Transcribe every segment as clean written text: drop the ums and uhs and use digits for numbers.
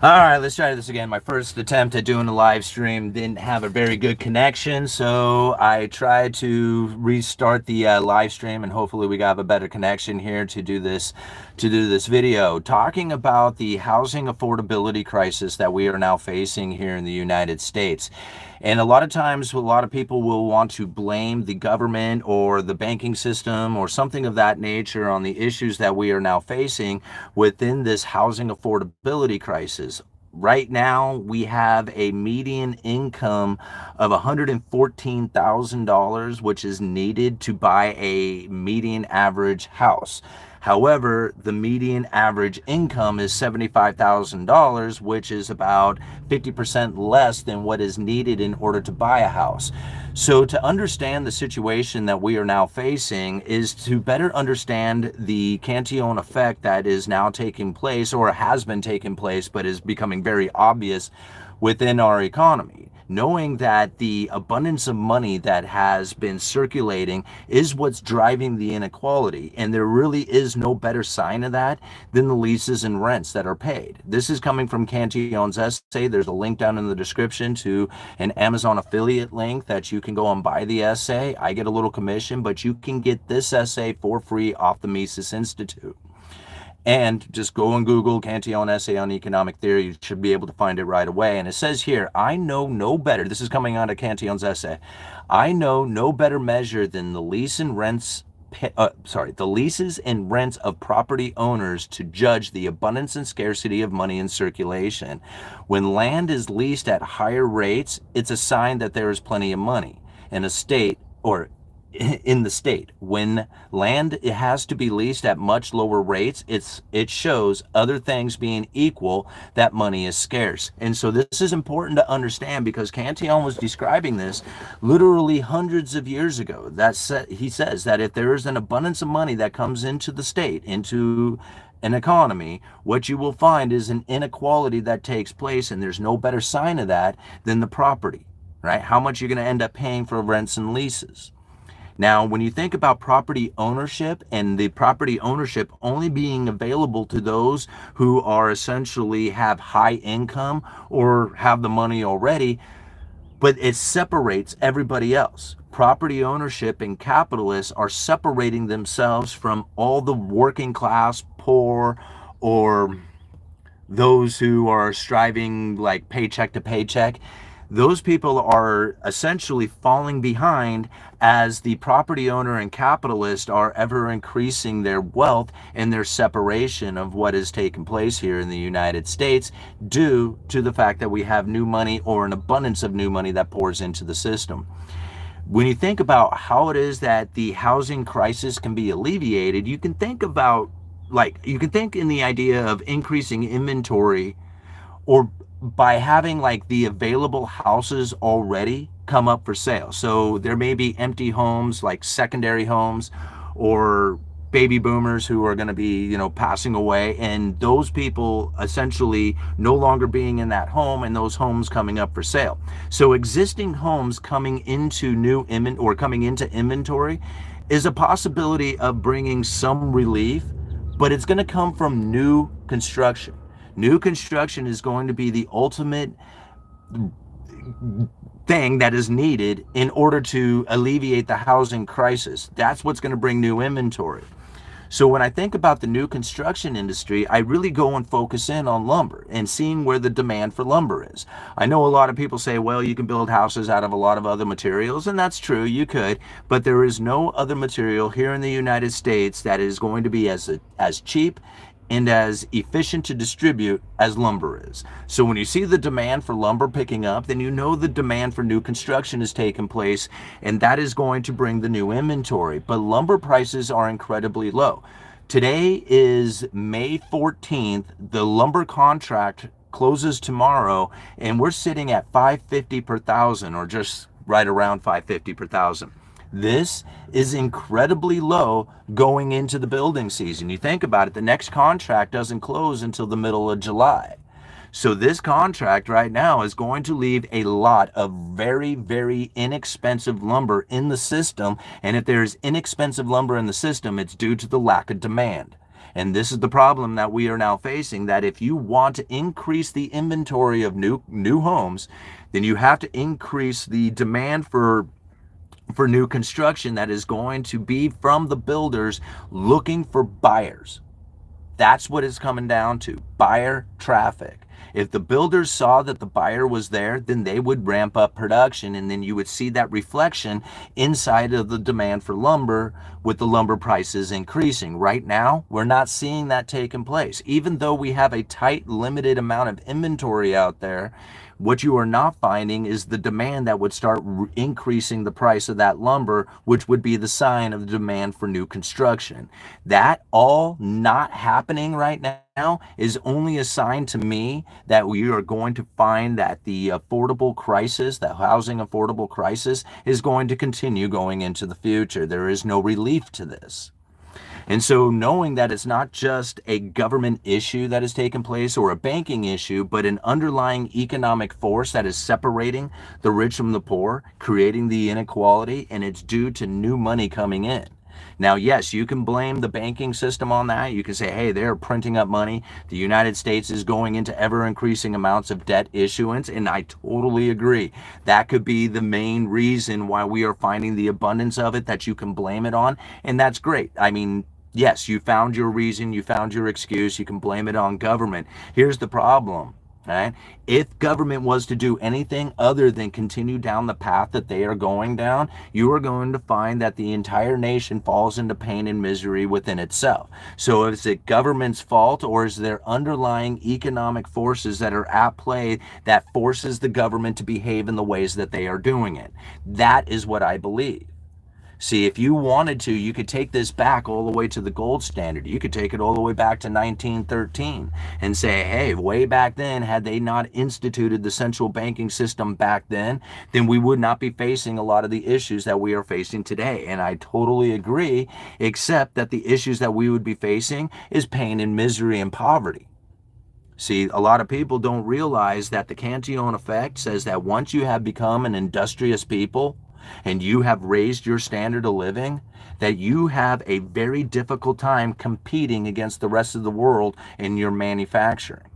All right, let's try this again. My first attempt at doing a live stream didn't have a very good connection, so I tried to restart the live stream, and hopefully we got a better connection here to do this video, talking about the housing affordability crisis that we are now facing here in the United States. And a lot of times, a lot of people will want to blame the government or the banking system or something of that nature on the issues that we are now facing within this housing affordability crisis. Right now, we have a median income of $114,000, which is needed to buy a median average house. However, the median average income is $75,000, which is about 50% less than what is needed in order to buy a house. So to understand the situation that we are now facing is to better understand the Cantillon effect that is now taking place, or has been taking place, but is becoming very obvious within our economy. Knowing that the abundance of money that has been circulating is what's driving the inequality. And there really is no better sign of that than the leases and rents that are paid. This is coming from Cantillon's essay. There's a link down in the description to an Amazon affiliate link that you can go and buy the essay. I get a little commission, but you can get this essay for free off the Mises Institute. And just go and Google Cantillon essay on economic theory. You should be able to find it right away. And it says here, I know no better. This is coming out of Cantillon's essay. I know no better measure than the leases and rents of property owners to judge the abundance and scarcity of money in circulation. When land is leased at higher rates, it's a sign that there is plenty of money in a state or in the state. When land it has to be leased at much lower rates, it shows, other things being equal, that money is scarce. And so this is important to understand, because Cantillon was describing this literally hundreds of years ago. He says that if there is an abundance of money that comes into the state, into an economy, what you will find is an inequality that takes place, and there's no better sign of that than the property, right? How much you're going to end up paying for rents and leases. Now, when you think about property ownership, and the property ownership only being available to those who are essentially have high income or have the money already, but it separates everybody else. Property ownership and capitalists are separating themselves from all the working class, poor, or those who are striving like paycheck to paycheck. Those people are essentially falling behind as the property owner and capitalist are ever increasing their wealth and their separation of what is taking place here in the United States, due to the fact that we have new money, or an abundance of new money that pours into the system. When you think about how it is that the housing crisis can be alleviated, you can think about, you can think in the idea of increasing inventory, or by having like the available houses already come up for sale. So there may be empty homes, like secondary homes, or baby boomers who are going to be, passing away, and those people essentially no longer being in that home, and those homes coming up for sale. So existing homes coming into coming into inventory is a possibility of bringing some relief, but it's going to come from new construction. New construction is going to be the ultimate thing that is needed in order to alleviate the housing crisis. That's what's going to bring new inventory. So when I think about the new construction industry, I really go and focus in on lumber and seeing where the demand for lumber is. I know a lot of people say, well, you can build houses out of a lot of other materials, and that's true, you could, but there is no other material here in the United States that is going to be as cheap and as efficient to distribute as lumber is. So when you see the demand for lumber picking up, then you know the demand for new construction is taking place, and that is going to bring the new inventory. But lumber prices are incredibly low. Today is May 14th. The lumber contract closes tomorrow, and we're sitting at $550 per thousand, or just right around $550 per thousand. This is incredibly low going into the building season. You think about it, the next contract doesn't close until the middle of July. So this contract right now is going to leave a lot of very, very inexpensive lumber in the system. And if there's inexpensive lumber in the system, it's due to the lack of demand. And this is the problem that we are now facing, that if you want to increase the inventory of new homes, then you have to increase the demand for new construction that is going to be from the builders looking for buyers. That's what it's coming down to, buyer traffic. If the builders saw that the buyer was there, then they would ramp up production, and then you would see that reflection inside of the demand for lumber, with the lumber prices increasing. Right now, we're not seeing that taking place. Even though we have a tight, limited amount of inventory out there, what you are not finding is the demand that would start increasing the price of that lumber, which would be the sign of the demand for new construction. That all not happening right now is only a sign to me that we are going to find that the affordable crisis, the housing affordable crisis, is going to continue going into the future. There is no relief to this. And so knowing that it's not just a government issue that is taking place or a banking issue, but an underlying economic force that is separating the rich from the poor, creating the inequality, and it's due to new money coming in. Now, yes, you can blame the banking system on that. You can say, hey, they're printing up money. The United States is going into ever increasing amounts of debt issuance. And I totally agree. That could be the main reason why we are finding the abundance of it that you can blame it on. And that's great. I mean, yes, you found your reason, you found your excuse, you can blame it on government. Here's the problem. Right? If government was to do anything other than continue down the path that they are going down, you are going to find that the entire nation falls into pain and misery within itself. So is it government's fault, or is there underlying economic forces that are at play that forces the government to behave in the ways that they are doing it? That is what I believe. See, if you wanted to, you could take this back all the way to the gold standard. You could take it all the way back to 1913 and say, hey, way back then, had they not instituted the central banking system back then we would not be facing a lot of the issues that we are facing today. And I totally agree, except that the issues that we would be facing is pain and misery and poverty. See, a lot of people don't realize that the Cantillon effect says that once you have become an industrious people, and you have raised your standard of living, that you have a very difficult time competing against the rest of the world in your manufacturing.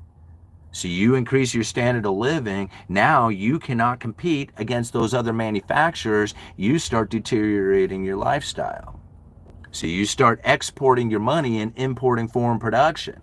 So you increase your standard of living, now you cannot compete against those other manufacturers. You start deteriorating your lifestyle. So you start exporting your money and importing foreign production.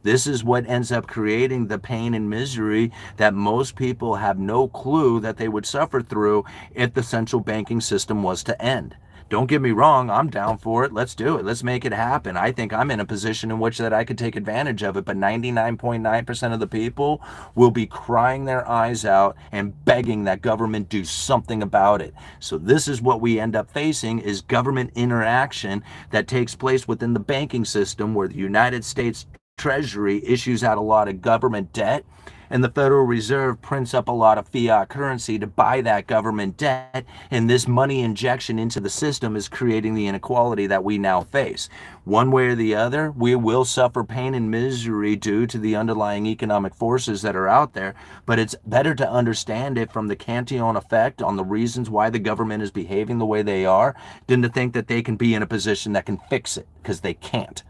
This is what ends up creating the pain and misery that most people have no clue that they would suffer through if the central banking system was to end. Don't get me wrong, I'm down for it. Let's do it. Let's make it happen. I think I'm in a position in which that I could take advantage of it, but 99.9% of the people will be crying their eyes out and begging that government do something about it. So this is what we end up facing, is government interaction that takes place within the banking system, where the United States Treasury issues out a lot of government debt, and the Federal Reserve prints up a lot of fiat currency to buy that government debt, and this money injection into the system is creating the inequality that we now face. One way or the other, we will suffer pain and misery due to the underlying economic forces that are out there, but it's better to understand it from the Cantillon effect on the reasons why the government is behaving the way they are, than to think that they can be in a position that can fix it, because they can't.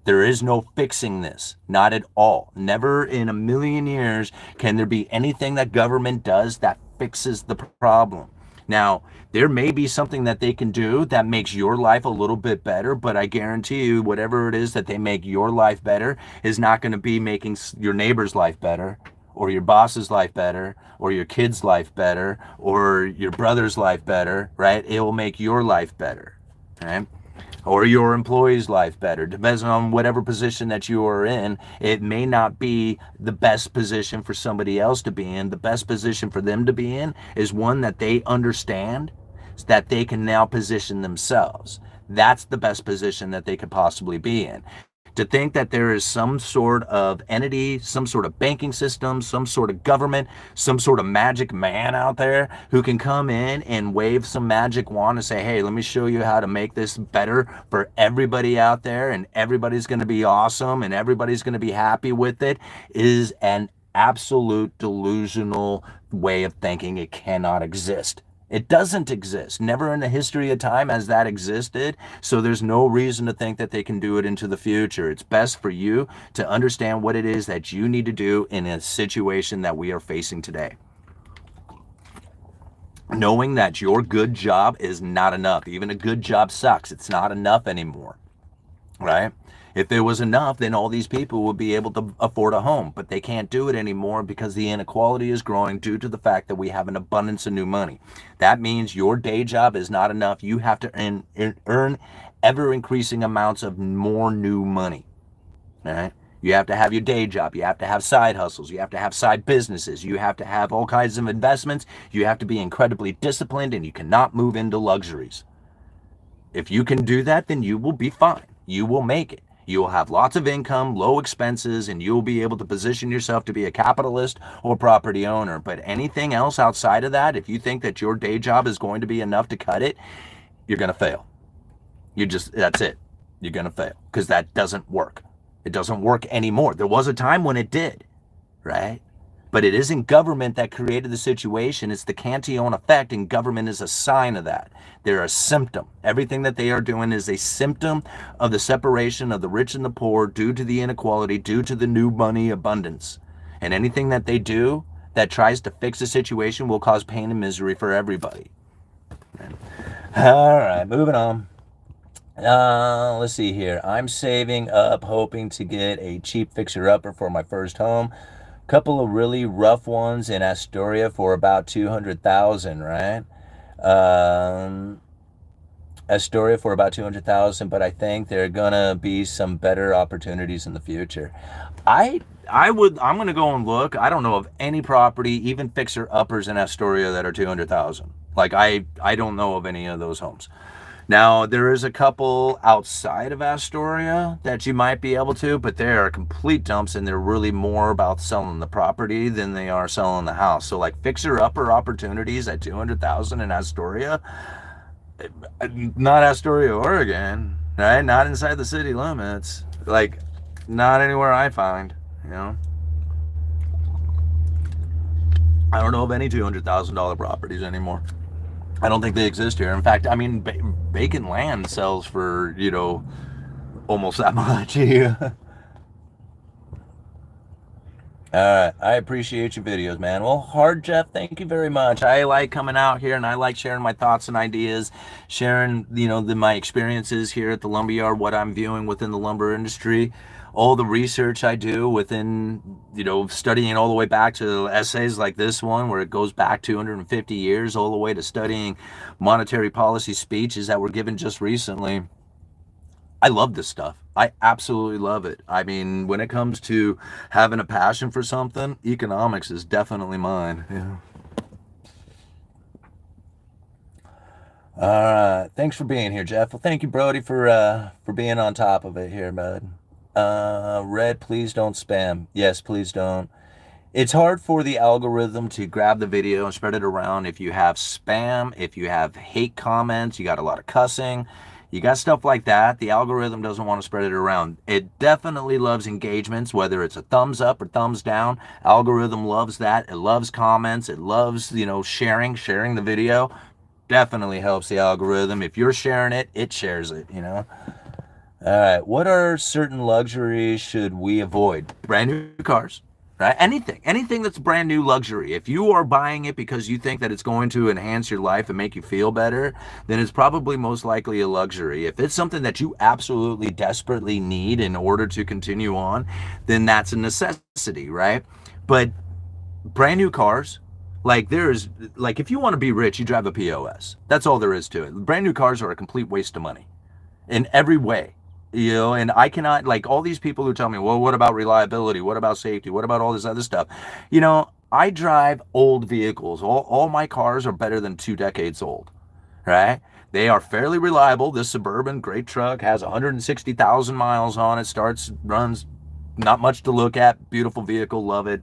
There is no fixing this, not at all. Never in a million years can there be anything that government does that fixes the problem. Now, there may be something that they can do that makes your life a little bit better, but I guarantee you, whatever it is that they make your life better is not going to be making your neighbor's life better, or your boss's life better, or your kid's life better, or your brother's life better, right? It will make your life better, right? Or your employee's life better. Depends on whatever position that you are in. It may not be the best position for somebody else to be in. The best position for them to be in is one that they understand, so that they can now position themselves. That's the best position that they could possibly be in. To think that there is some sort of entity, some sort of banking system, some sort of government, some sort of magic man out there who can come in and wave some magic wand and say, hey, let me show you how to make this better for everybody out there, and everybody's going to be awesome and everybody's going to be happy with it, is an absolute delusional way of thinking. It cannot exist. It doesn't exist. Never in the history of time has that existed. So there's no reason to think that they can do it into the future. It's best for you to understand what it is that you need to do in a situation that we are facing today. Knowing that your good job is not enough. Even a good job sucks. It's not enough anymore, right? If there was enough, then all these people would be able to afford a home, but they can't do it anymore because the inequality is growing due to the fact that we have an abundance of new money. That means your day job is not enough. You have to earn ever increasing amounts of more new money, all right? You have to have your day job. You have to have side hustles. You have to have side businesses. You have to have all kinds of investments. You have to be incredibly disciplined, and you cannot move into luxuries. If you can do that, then you will be fine. You will make it. You will have lots of income, low expenses, and you'll be able to position yourself to be a capitalist or property owner. But anything else outside of that, if you think that your day job is going to be enough to cut it, you're going to fail. That's it. You're going to fail because that doesn't work. It doesn't work anymore. There was a time when it did, right? But it isn't government that created the situation. It's the Cantillon effect, and government is a sign of that. They're a symptom. Everything that they are doing is a symptom of the separation of the rich and the poor due to the inequality, due to the new money abundance. And anything that they do that tries to fix the situation will cause pain and misery for everybody. All right, moving on. Let's see here. I'm saving up, hoping to get a cheap fixer-upper for my first home. Couple of really rough ones in Astoria for about $200,000, right? Astoria for about $200,000, but I think there are gonna be some better opportunities in the future. I'm gonna go and look. I don't know of any property, even fixer-uppers in Astoria that are $200,000. Like I don't know of any of those homes. Now, there is a couple outside of Astoria that you might be able to, but they are complete dumps, and they're really more about selling the property than they are selling the house. So like fixer-upper opportunities at $200,000 in Astoria, not Astoria, Oregon, right? Not inside the city limits. Like, not anywhere I find, you know? I don't know of any $200,000 properties anymore. I don't think they exist here. In fact, I mean, vacant land sells for, almost that much. Yeah. All right. I appreciate your videos, man. Well, Hard Jeff, thank you very much. I like coming out here, and I like sharing my thoughts and ideas, sharing, my experiences here at the lumberyard, what I'm viewing within the lumber industry, all the research I do within, studying all the way back to essays like this one, where it goes back 250 years, all the way to studying monetary policy speeches that were given just recently. I love this stuff. I absolutely love it. I mean, when it comes to having a passion for something, economics is definitely mine. Yeah. All right. Thanks for being here, Jeff. Well, thank you, Brody, for being on top of it here, bud. Red, please don't spam. Yes, please don't. It's hard for the algorithm to grab the video and spread it around if you have spam, if you have hate comments, you got a lot of cussing, you got stuff like that. The algorithm doesn't want to spread it around. It definitely loves engagements, whether it's a thumbs up or thumbs down. Algorithm loves that. It loves comments. It loves, sharing the video. Definitely helps the algorithm. If you're sharing it, it shares it, All right. What are certain luxuries should we avoid? Brand new cars, right? Anything that's brand new luxury. If you are buying it because you think that it's going to enhance your life and make you feel better, then it's probably most likely a luxury. If it's something that you absolutely desperately need in order to continue on, then that's a necessity, right? But brand new cars, if you want to be rich, you drive a POS. That's all there is to it. Brand new cars are a complete waste of money in every way. And I cannot, all these people who tell me, well, what about reliability? What about safety? What about all this other stuff? I drive old vehicles. All my cars are better than 2 decades old, right? They are fairly reliable. This Suburban, great truck, has 160,000 miles on it, runs, not much to look at, beautiful vehicle, love it,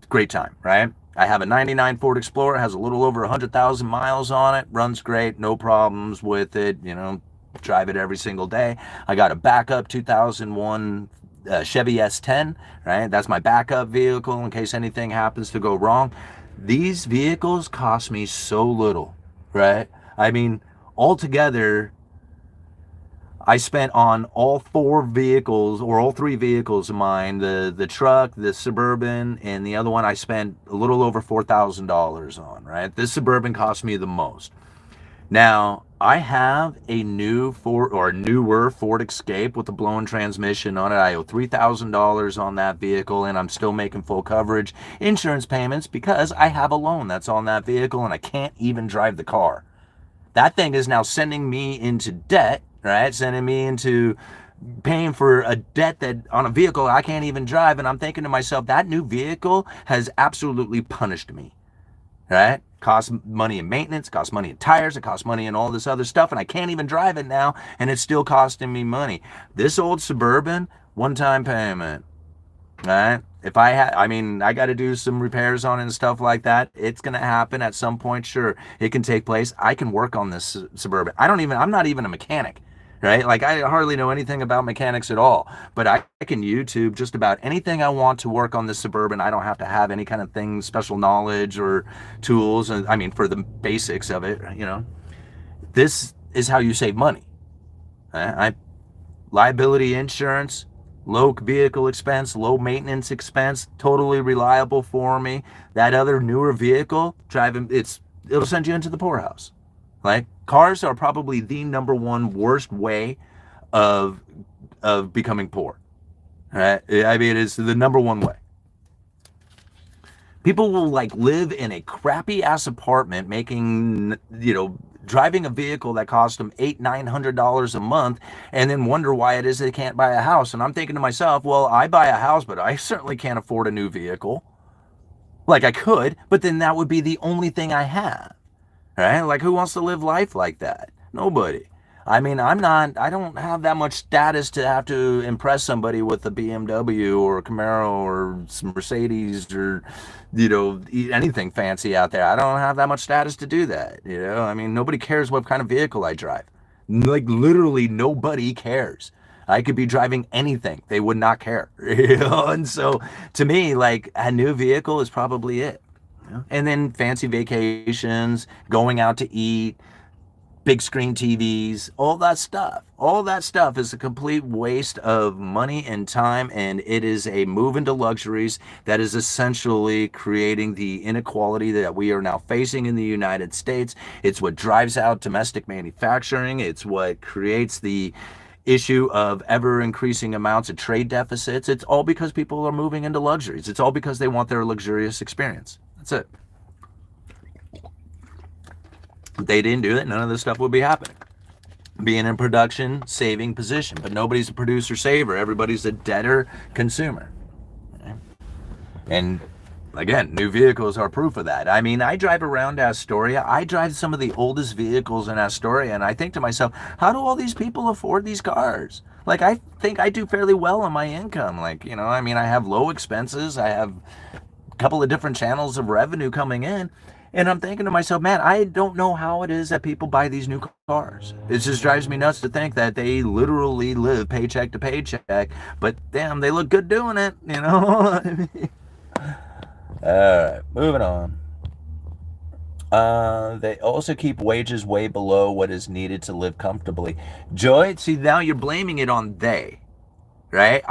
great time, right? I have a 99 Ford Explorer, has a little over 100,000 miles on it, runs great, no problems with it, drive it every single day. I got a backup 2001 Chevy S10, right? That's my backup vehicle in case anything happens to go wrong. These vehicles cost me so little. right? I mean, altogether, I spent on all four vehicles or all three vehicles of mine, the truck, the Suburban, and the other one I spent a little over $4,000 on, right? This Suburban cost me the most. Now, I have a new Ford or a newer Ford Escape with a blown transmission on it. I owe $3,000 on that vehicle and I'm still making full coverage insurance payments because I have a loan that's on that vehicle and I can't even drive the car. That thing is now sending me into debt, right? Sending me into paying for a debt that on a vehicle I can't even drive. And I'm thinking to myself, that new vehicle has absolutely punished me, right? Costs money in maintenance, costs money in tires, it costs money in all this other stuff, and I can't even drive it now, and it's still costing me money. This old Suburban, one-time payment, right? If I had, I mean, I got to do some repairs on it and stuff like that. It's going to happen at some point. Sure, it can take place. I can work on this Suburban. I'm not even a mechanic, right? Like I hardly know anything about mechanics at all, but I can YouTube just about anything I want to work on this Suburban. I don't have to have any kind of thing, special knowledge or tools. And I mean, for the basics of it, you know, this is how you save money. Liability insurance, low vehicle expense, low maintenance expense, totally reliable for me. That other newer vehicle driving, it'll send you into the poorhouse. Like cars are probably the number one worst way of becoming poor. Right? I mean, it's the number one way. People will like live in a crappy ass apartment making, you know, driving a vehicle that costs them $800-900 a month and then wonder why it is they can't buy a house. And I'm thinking to myself, well, I buy a house, but I certainly can't afford a new vehicle. Like I could, but then that would be the only thing I have. Right? Like who wants to live life like that? Nobody. I mean, I don't have that much status to have to impress somebody with a BMW or a Camaro or some Mercedes or, you know, anything fancy out there. I don't have that much status to do that. You know, I mean, nobody cares what kind of vehicle I drive. Like literally nobody cares. I could be driving anything. They would not care. You know? And so to me, like a new vehicle is probably it. And then fancy vacations, going out to eat, big screen TVs, all that stuff. All that stuff is a complete waste of money and time, and it is a move into luxuries that is essentially creating the inequality that we are now facing in the United States. It's what drives out domestic manufacturing. It's what creates the issue of ever increasing amounts of trade deficits. It's all because people are moving into luxuries. It's all because they want their luxurious experience. That's it. If they didn't do it, none of this stuff would be happening. Being in production, saving position, but nobody's a producer saver. Everybody's a debtor consumer. Okay? And again, new vehicles are proof of that. I mean, I drive around Astoria. I drive some of the oldest vehicles in Astoria, and I think to myself, how do all these people afford these cars? Like, I think I do fairly well on my income. Like, you know, I mean, I have low expenses. I have a couple of different channels of revenue coming in. And I'm thinking to myself, man, I don't know how it is that people buy these new cars. It just drives me nuts to think that they literally live paycheck to paycheck. But damn, they look good doing it, you know? Alright, moving on. They also keep wages way below what is needed to live comfortably. Joy, see, now you're blaming it on they. Right?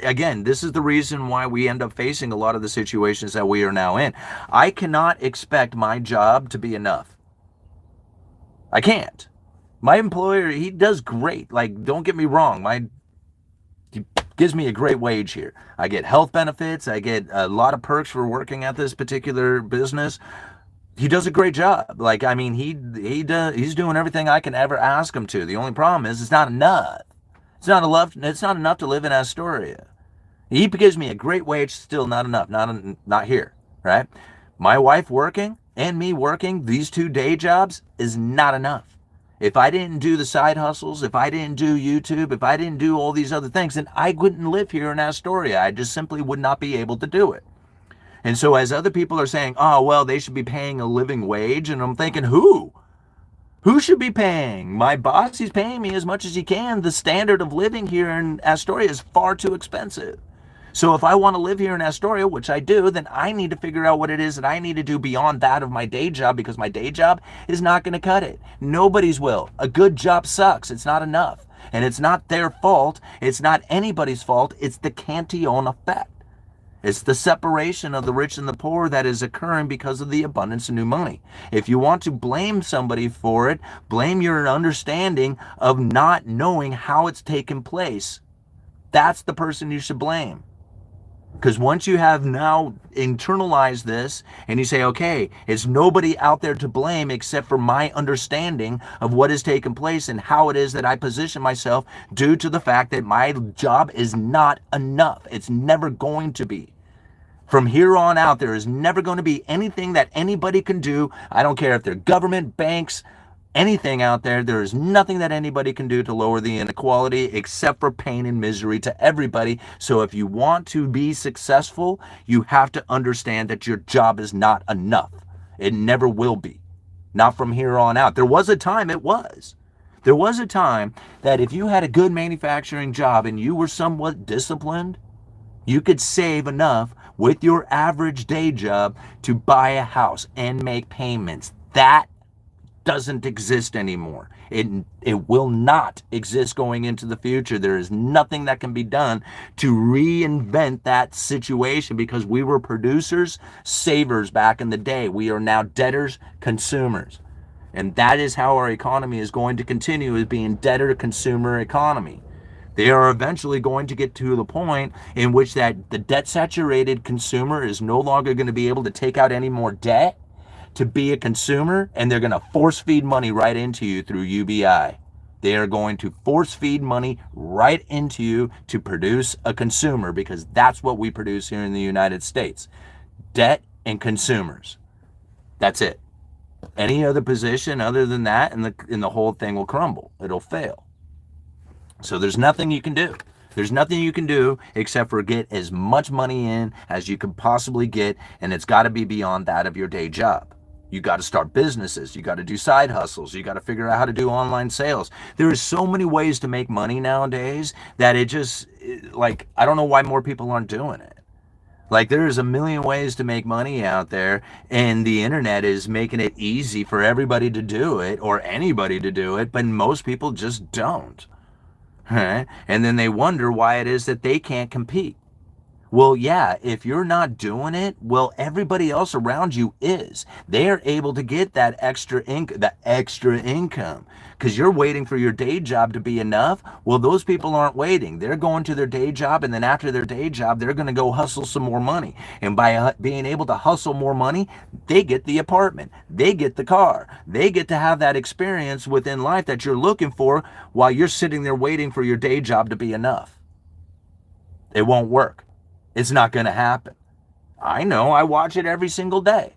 Again, this is the reason why we end up facing a lot of the situations that we are now in. I cannot expect my job to be enough. I can't. My employer, he does great. Like, don't get me wrong. He gives me a great wage here. I get health benefits. I get a lot of perks for working at this particular business. He does a great job. Like, I mean, he's doing everything I can ever ask him to. The only problem is it's not enough. It's not enough to live in Astoria. He gives me a great wage, still not enough, not here, right? My wife working and me working, these 2 day jobs is not enough. If I didn't do the side hustles, if I didn't do YouTube, if I didn't do all these other things, then I wouldn't live here in Astoria. I just simply would not be able to do it. And so as other people are saying, oh, well, they should be paying a living wage, and I'm thinking, who? Who should be paying? My boss, he's paying me as much as he can. The standard of living here in Astoria is far too expensive. So if I want to live here in Astoria, which I do, then I need to figure out what it is that I need to do beyond that of my day job, because my day job is not going to cut it. Nobody's will. A good job sucks. It's not enough. And it's not their fault. It's not anybody's fault. It's the Cantillon effect. It's the separation of the rich and the poor that is occurring because of the abundance of new money. If you want to blame somebody for it, blame your understanding of not knowing how it's taken place. That's the person you should blame. Because once you have now internalized this and you say, okay, it's nobody out there to blame except for my understanding of what has taken place and how it is that I position myself due to the fact that my job is not enough. It's never going to be. From here on out, there is never going to be anything that anybody can do. I don't care if they're government, banks, anything out there. There is nothing that anybody can do to lower the inequality except for pain and misery to everybody. So if you want to be successful, you have to understand that your job is not enough. It never will be. Not from here on out. There was a time it was. There was a time that if you had a good manufacturing job and you were somewhat disciplined, you could save enough with your average day job to buy a house and make payments. That doesn't exist anymore. It will not exist going into the future. There is nothing that can be done to reinvent that situation, because we were producers, savers back in the day. We are now debtors, consumers. And that is how our economy is going to continue, as being debtor-consumer economy. They are eventually going to get to the point in which that the debt-saturated consumer is no longer going to be able to take out any more debt to be a consumer, and they're going to force feed money right into you through UBI. They are going to force feed money right into you to produce a consumer, because that's what we produce here in the United States. Debt and consumers. That's it. Any other position other than that, and the whole thing will crumble. It'll fail. So there's nothing you can do. There's nothing you can do except for get as much money in as you can possibly get, and it's got to be beyond that of your day job. You got to start businesses. You got to do side hustles. You got to figure out how to do online sales. There is so many ways to make money nowadays that it just, like, I don't know why more people aren't doing it. Like, there's a million ways to make money out there, and the internet is making it easy for everybody to do it, or anybody to do it, but most people just don't. Right? And then they wonder why it is that they can't compete. Well, yeah, if you're not doing it, well, everybody else around you is. They are able to get that extra income because you're waiting for your day job to be enough. Well, those people aren't waiting. They're going to their day job, and then after their day job, they're going to go hustle some more money. And by being able to hustle more money, they get the apartment, they get the car, they get to have that experience within life that you're looking for while you're sitting there waiting for your day job to be enough. It won't work. It's not going to happen. I know. I watch it every single day.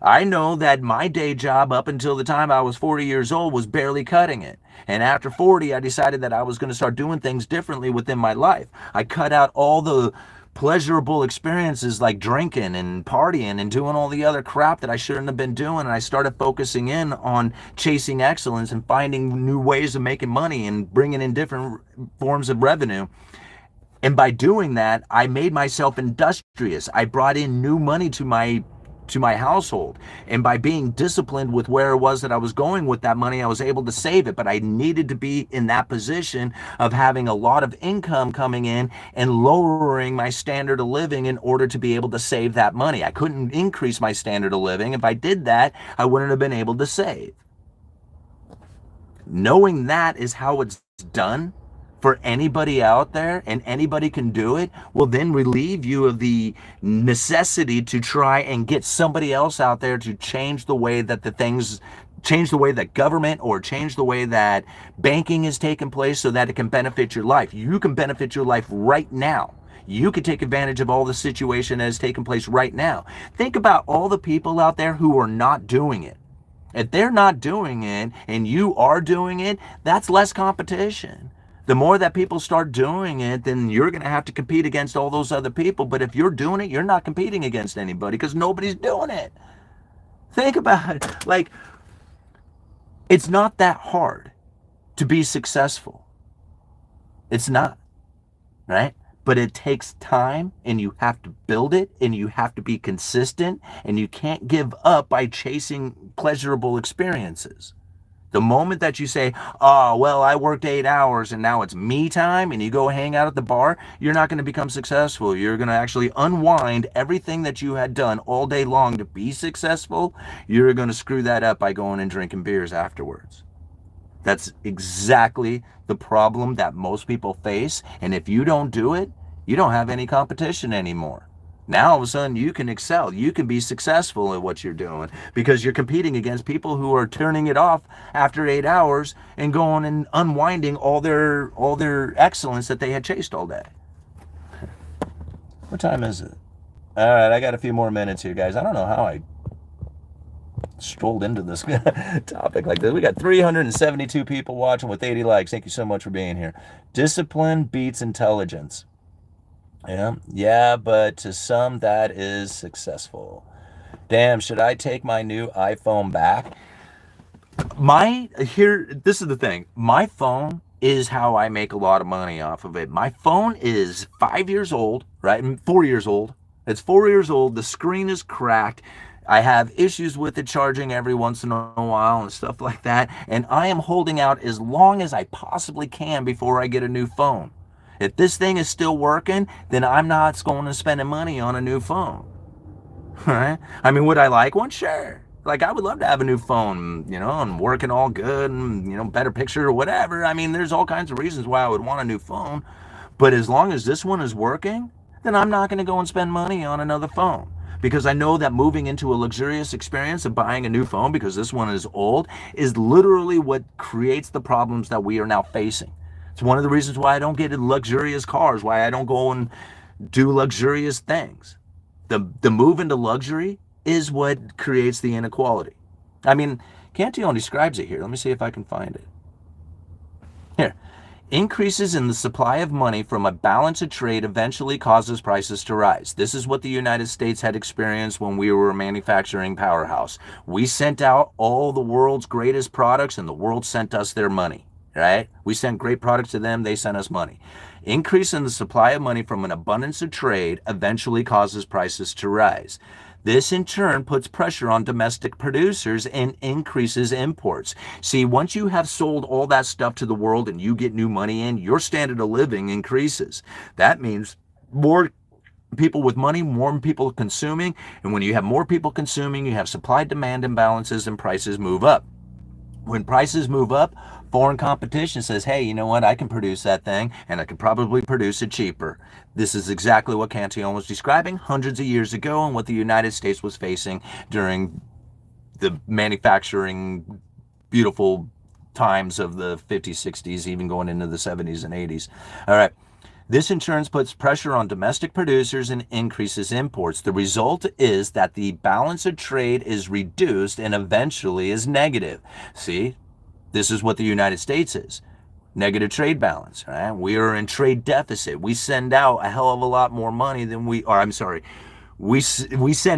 I know that my day job up until the time I was 40 years old was barely cutting it. And after 40, I decided that I was going to start doing things differently within my life. I cut out all the pleasurable experiences like drinking and partying and doing all the other crap that I shouldn't have been doing. And I started focusing in on chasing excellence and finding new ways of making money and bringing in different forms of revenue. And by doing that, I made myself industrious. I brought in new money to my household. And by being disciplined with where it was that I was going with that money, I was able to save it. But I needed to be in that position of having a lot of income coming in and lowering my standard of living in order to be able to save that money. I couldn't increase my standard of living. If I did that, I wouldn't have been able to save. Knowing that is how it's done for anybody out there, and anybody can do it, will then relieve you of the necessity to try and get somebody else out there to change the way that change the way that government or change the way that banking is taking place so that it can benefit your life. You can benefit your life right now. You can take advantage of all the situation that is taking place right now. Think about all the people out there who are not doing it. If they're not doing it and you are doing it, that's less competition. The more that people start doing it, then you're going to have to compete against all those other people. But if you're doing it, you're not competing against anybody because nobody's doing it. Think about it. Like, it's not that hard to be successful. It's not, right? but it takes time, and you have to build it, and you have to be consistent, and you can't give up by chasing pleasurable experiences. The moment that you say, oh, well, I worked 8 hours and now it's me time, and you go hang out at the bar, you're not going to become successful. You're going to actually unwind everything that you had done all day long to be successful. You're going to screw that up by going and drinking beers afterwards. That's exactly the problem that most people face. And if you don't do it, you don't have any competition anymore. Now all of a sudden you can excel. You can be successful at what you're doing because you're competing against people who are turning it off after 8 hours and going and unwinding all their excellence that they had chased all day. What time is it? All right, I got a few more minutes here, guys. I don't know how I strolled into this topic like this. We got 372 people watching with 80 likes. Thank you so much for being here. Discipline beats intelligence. Yeah, but to some that is successful. Damn, should I take my new iPhone back? This is the thing. My phone is how I make a lot of money off of it. My phone is 5 years old, right? 4 years old. It's 4 years old. The screen is cracked. I have issues with it charging every once in a while and stuff like that. And I am holding out as long as I possibly can before I get a new phone. If this thing is still working, then I'm not going to spend money on a new phone. Right? I mean, would I like one? Sure. Like, I would love to have a new phone, and working all good and, better picture or whatever. I mean, there's all kinds of reasons why I would want a new phone. But as long as this one is working, then I'm not going to go and spend money on another phone. Because I know that moving into a luxurious experience of buying a new phone because this one is old is literally what creates the problems that we are now facing. It's one of the reasons why I don't get in luxurious cars, why I don't go and do luxurious things. The move into luxury is what creates the inequality. I mean, Cantillon describes it here. Let me see if I can find it. Here. Increases in the supply of money from a balance of trade eventually causes prices to rise. This is what the United States had experienced when we were a manufacturing powerhouse. We sent out all the world's greatest products, and the world sent us their money. Right? We sent great products to them, they sent us money. Increase in the supply of money from an abundance of trade eventually causes prices to rise. This in turn puts pressure on domestic producers and increases imports. See, once you have sold all that stuff to the world and you get new money in, your standard of living increases. That means more people with money, more people consuming, and when you have more people consuming, you have supply-demand imbalances and prices move up. When prices move up, foreign competition says, hey, you know what, I can produce that thing, and I can probably produce it cheaper. This is exactly what Cantillon was describing hundreds of years ago and what the United States was facing during the manufacturing beautiful times of the 50s, 60s, even going into the 70s and 80s. All right. This in turn puts pressure on domestic producers and increases imports. The result is that the balance of trade is reduced and eventually is negative. See, this is what the United States is. Negative trade balance, right? We are in trade deficit. We send out a hell of a lot more money than we send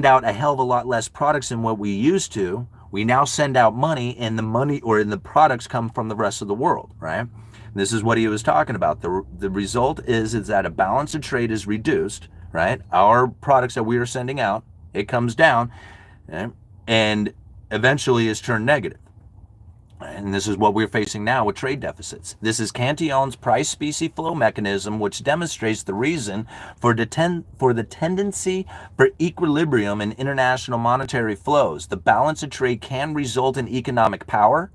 out a hell of a lot less products than what we used to. We now send out money, and the products come from the rest of the world, right? This is what he was talking about. The result is that a balance of trade is reduced, right? Our products that we are sending out, it comes down, right? And eventually is turned negative. And this is what we're facing now with trade deficits. This is Cantillon's price specie flow mechanism, which demonstrates the reason for the tendency for equilibrium in international monetary flows. The balance of trade can result in economic power,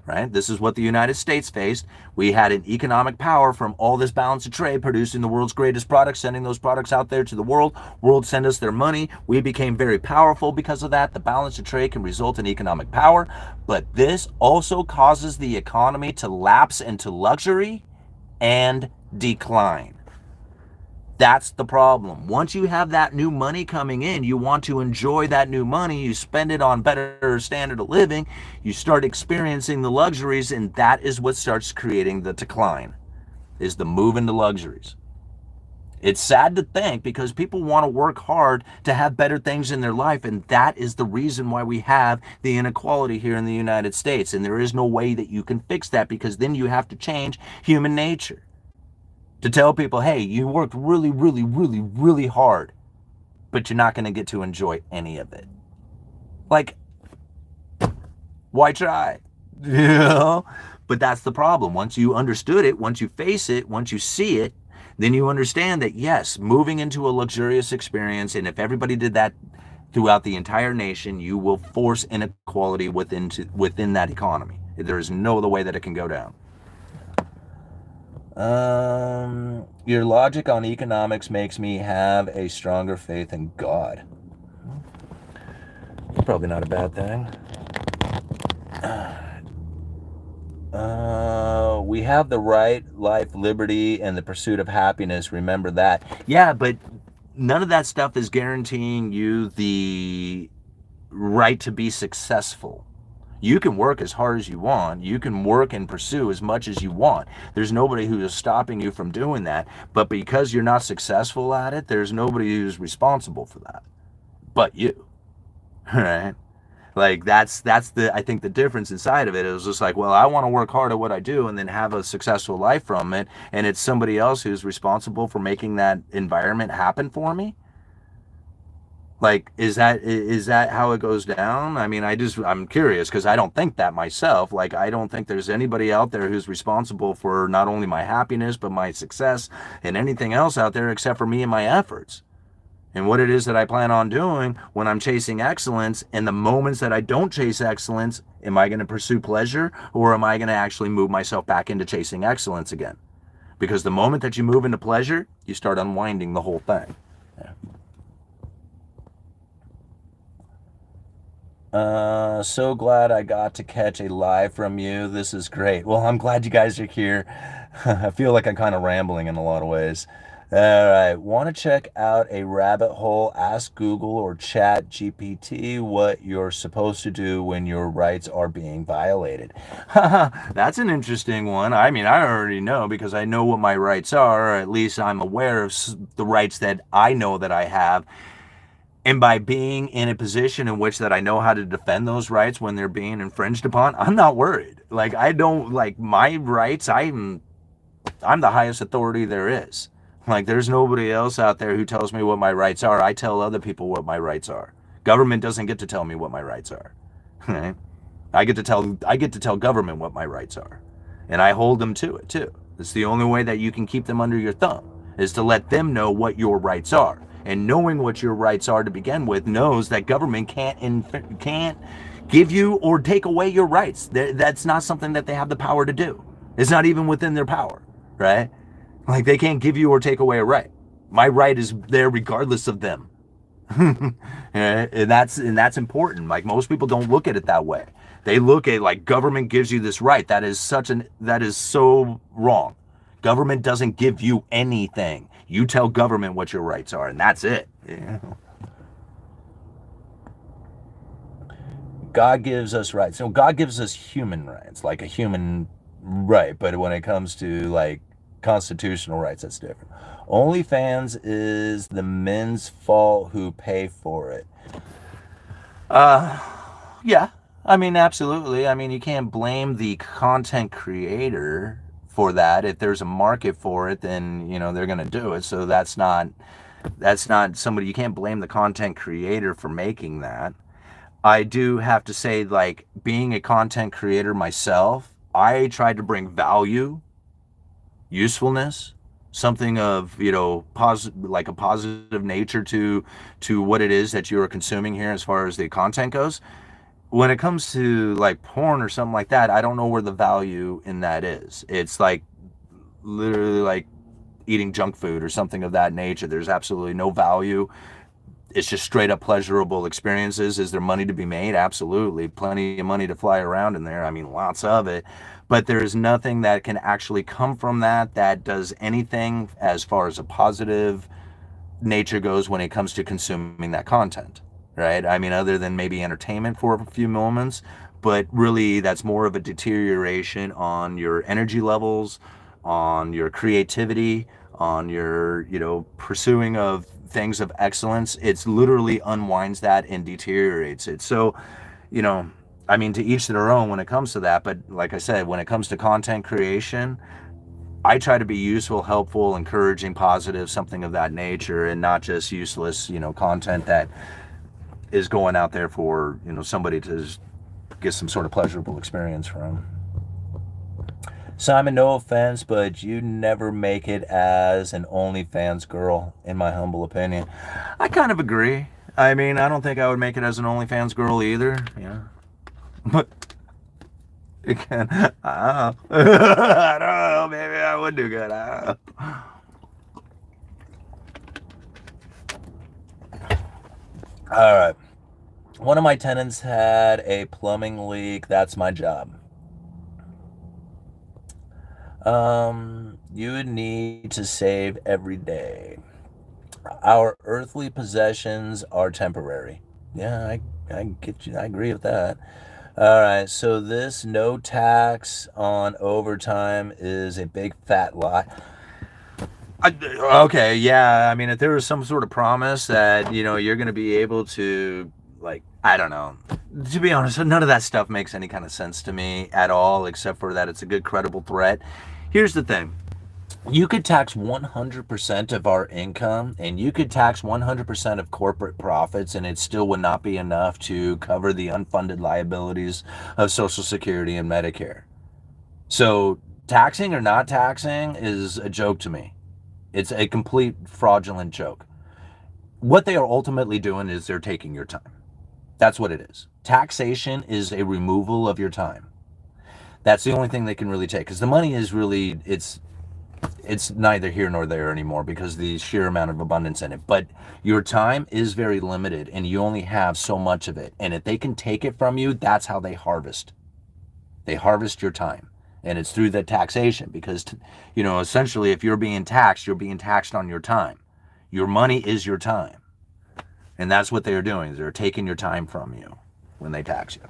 right? This is what the United States faced. We had an economic power from all this balance of trade, producing the world's greatest products, sending those products out there to the world. World sent us their money. We became very powerful because of that. The balance of trade can result in economic power, but this also causes the economy to lapse into luxury and decline. That's the problem. Once you have that new money coming in, you want to enjoy that new money, you spend it on better standard of living, you start experiencing the luxuries, and that is what starts creating the decline, is the move into luxuries. It's sad to think because people want to work hard to have better things in their life, and that is the reason why we have the inequality here in the United States, and there is no way that you can fix that because then you have to change human nature. To tell people, hey, you worked really, really, really, really hard, but you're not going to get to enjoy any of it. Like, why try? You know? But that's the problem. Once you understood it, once you face it, once you see it, then you understand that yes, moving into a luxurious experience, and if everybody did that throughout the entire nation, you will force inequality within that economy. There is no other way that it can go down. Your logic on economics makes me have a stronger faith in God. Probably not a bad thing. We have the right, life, liberty, and the pursuit of happiness. Remember that. Yeah, but none of that stuff is guaranteeing you the right to be successful. You can work as hard as you want. You can work and pursue as much as you want. There's nobody who is stopping you from doing that. But because you're not successful at it, there's nobody who's responsible for that but you. Right? Like that's the I think the difference inside of it is just like, well, I want to work hard at what I do and then have a successful life from it, and it's somebody else who's responsible for making that environment happen for me. Like, is that how it goes down? I mean, I'm curious because I don't think that myself. Like, I don't think there's anybody out there who's responsible for not only my happiness but my success and anything else out there except for me and my efforts and what it is that I plan on doing when I'm chasing excellence. And the moments that I don't chase excellence, am I going to pursue pleasure, or am I going to actually move myself back into chasing excellence again? Because the moment that you move into pleasure, you start unwinding the whole thing. So glad I got to catch a live from you. This is great. Well, I'm glad you guys are here. I feel like I'm kind of rambling in a lot of ways. All right. Want to check out a rabbit hole? Ask Google or Chat GPT what you're supposed to do when your rights are being violated. That's an interesting one. I mean, I already know because I know what my rights are, or at least I'm aware of the rights that I know that I have. And by being in a position in which that I know how to defend those rights when they're being infringed upon, I'm not worried. Like, I don't, like, my rights, I'm the highest authority there is. Like, there's nobody else out there who tells me what my rights are. I tell other people what my rights are. Government doesn't get to tell me what my rights are. Right? I get to tell government what my rights are. And I hold them to it too. It's the only way that you can keep them under your thumb, is to let them know what your rights are. And knowing what your rights are to begin with knows that government can't give you or take away your rights. That's not something that they have the power to do. It's not even within their power, right? Like, they can't give you or take away a right. My right is there regardless of them. and that's important. Like, most people don't look at it that way. They look at, like, government gives you this right. That is so wrong. Government doesn't give you anything. You tell government what your rights are, and that's it. Yeah. God gives us rights. So God gives us human rights, like a human right. But when it comes to, like, constitutional rights, that's different. OnlyFans is the men's fault who pay for it. Yeah. I mean, absolutely. I mean, you can't blame the content creator for that. If there's a market for it, then, they're going to do it. So that's not somebody, you can't blame the content creator for making that. I do have to say, like, being a content creator myself, I tried to bring value, usefulness, something of, like a positive nature to what it is that you are consuming here as far as the content goes. When it comes to, like, porn or something like that, I don't know where the value in that is. It's like literally like eating junk food or something of that nature. There's absolutely no value. It's just straight up pleasurable experiences. Is there money to be made? Absolutely. Plenty of money to fly around in there. I mean, lots of it. But there's nothing that can actually come from that does anything as far as a positive nature goes when it comes to consuming that content. Right? I mean, other than maybe entertainment for a few moments, but really that's more of a deterioration on your energy levels, on your creativity, on your, pursuing of things of excellence. It's literally unwinds that and deteriorates it. So, I mean, to each their own when it comes to that. But like I said, when it comes to content creation, I try to be useful, helpful, encouraging, positive, something of that nature, and not just useless, content that is going out there for, somebody to get some sort of pleasurable experience from. Simon, no offense, but you never make it as an OnlyFans girl, in my humble opinion. I kind of agree. I mean, I don't think I would make it as an OnlyFans girl either. Yeah. But again, I don't know. I don't know. Maybe I would do good. I don't know. All right. One of my tenants had a plumbing leak. That's my job. You would need to save every day. Our earthly possessions are temporary. Yeah, I get you. I agree with that. All right, so this no tax on overtime is a big fat lie. Okay, yeah. I mean, if there was some sort of promise that, you're going to be able to, like, I don't know. To be honest, none of that stuff makes any kind of sense to me at all, except for that it's a good, credible threat. Here's the thing. You could tax 100% of our income, and you could tax 100% of corporate profits, and it still would not be enough to cover the unfunded liabilities of Social Security and Medicare. So taxing or not taxing is a joke to me. It's a complete fraudulent joke. What they are ultimately doing is they're taking your time. That's what it is. Taxation is a removal of your time. That's the only thing they can really take, because the money is really, it's neither here nor there anymore because of the sheer amount of abundance in it. But your time is very limited, and you only have so much of it. And if they can take it from you, that's how they harvest. They harvest your time. And it's through the taxation, because, essentially, if you're being taxed on your time. Your money is your time. And that's what they're doing. They're taking your time from you when they tax you.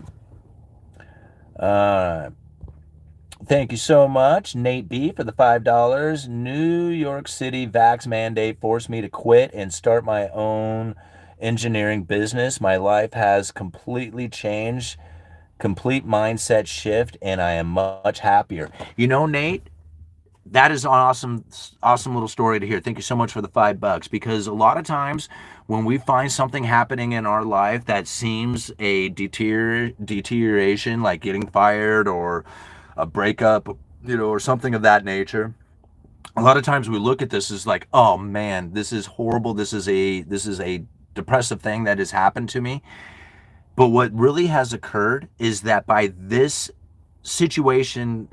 Thank you so much, Nate B, for the $5. New York City vax mandate forced me to quit and start my own engineering business. My life has completely changed. Complete mindset shift, and I am much happier. Nate, that is an awesome little story to hear. Thank you so much for the $5, because a lot of times when we find something happening in our life that seems a deterioration, like getting fired or a breakup, or something of that nature, a lot of times we look at this as like, oh man, this is horrible. This is a depressive thing that has happened to me. But what really has occurred is that by this situation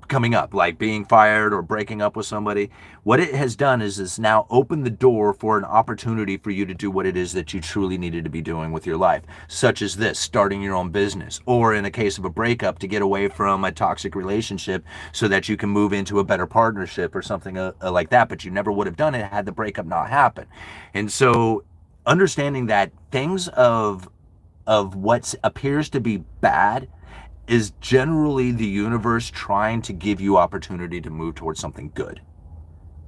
coming up, like being fired or breaking up with somebody, what it has done is it's now opened the door for an opportunity for you to do what it is that you truly needed to be doing with your life, such as this, starting your own business, or in a case of a breakup, to get away from a toxic relationship so that you can move into a better partnership or something like that. But you never would have done it had the breakup not happened. And so understanding that things of what appears to be bad is generally the universe trying to give you opportunity to move towards something good.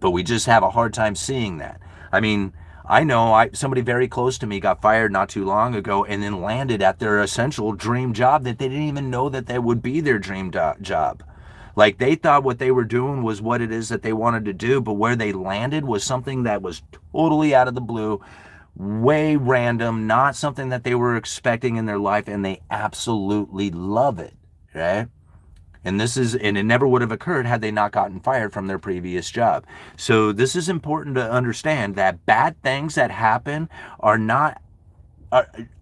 But we just have a hard time seeing that. I mean, I know somebody very close to me got fired not too long ago and then landed at their essential dream job that they didn't even know that would be their dream job. Like, they thought what they were doing was what it is that they wanted to do, but where they landed was something that was totally out of the blue, way random, not something that they were expecting in their life, and they absolutely love it, right? And it never would have occurred had they not gotten fired from their previous job. So this is important to understand, that bad things that happen are not,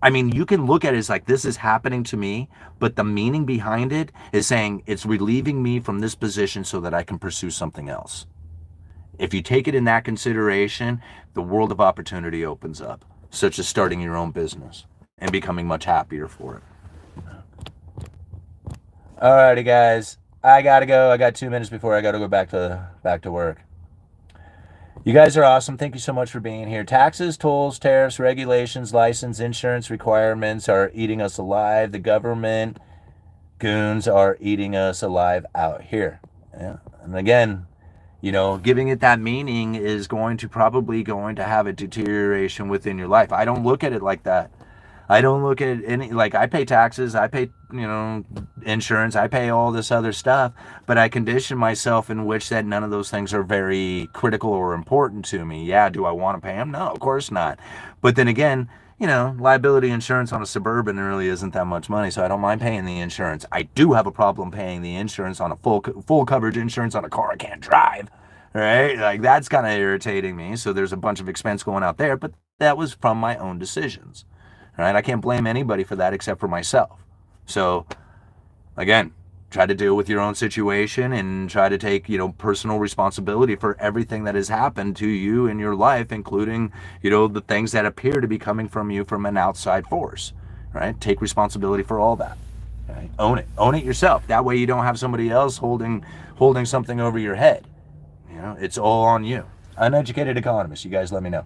you can look at it as like, this is happening to me, but the meaning behind it is saying it's relieving me from this position so that I can pursue something else. If you take it in that consideration, the world of opportunity opens up, such as starting your own business and becoming much happier for it. Alrighty, guys, I gotta go. I got 2 minutes before I gotta go back to work. You guys are awesome. Thank you so much for being here. Taxes, tolls, tariffs, regulations, license, insurance requirements are eating us alive. The government goons are eating us alive out here. Yeah. And again, giving it that meaning is probably going to have a deterioration within your life. I don't look at it like that. I don't look at any, like, I pay taxes, I pay, insurance, I pay all this other stuff, but I condition myself in which that none of those things are very critical or important to me. Yeah, do I want to pay them? No, of course not. But then again, liability insurance on a Suburban really isn't that much money, so I don't mind paying the insurance. I do have a problem paying the insurance on a full coverage insurance on a car I can't drive, right? Like, that's kind of irritating me. So there's a bunch of expense going out there, but that was from my own decisions, right? I can't blame anybody for that except for myself. So again, try to deal with your own situation and try to take, personal responsibility for everything that has happened to you in your life, including, the things that appear to be coming from you from an outside force, right? Take responsibility for all that. Right? Own it yourself. That way you don't have somebody else holding something over your head. It's all on you. Uneducated Economist. You guys let me know.